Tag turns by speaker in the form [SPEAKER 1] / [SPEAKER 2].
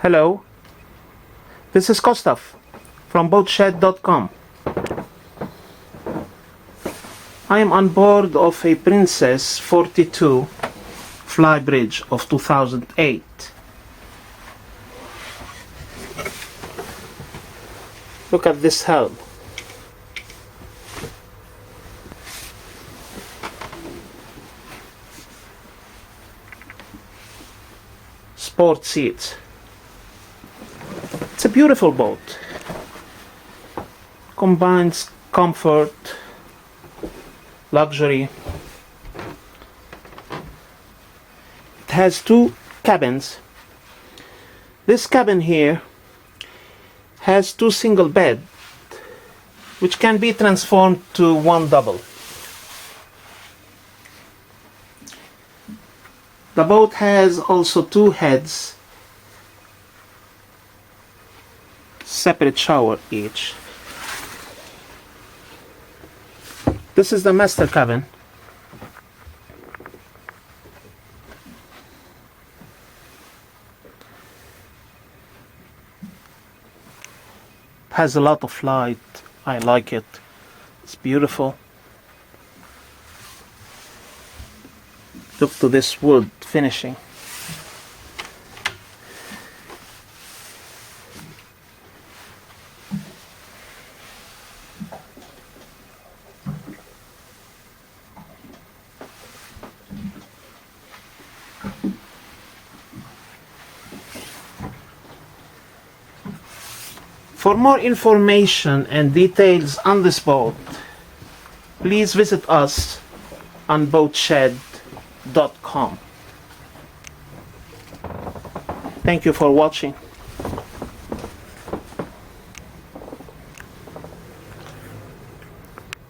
[SPEAKER 1] Hello, this is Kostov from Boatshed.com. I am on board of a Princess 42 flybridge of 2008. Look at this helm. Sport seats. It's a beautiful boat. Combines comfort, luxury. It has two cabins. This cabin here has two single beds, which can be transformed to one double. The boat has also two heads, separate shower each. This is the master cabin. Has a lot of light. I like it. It's beautiful. Look to this wood finishing. For more information and details on this boat, please visit us on Boatshed.com. Thank you for watching.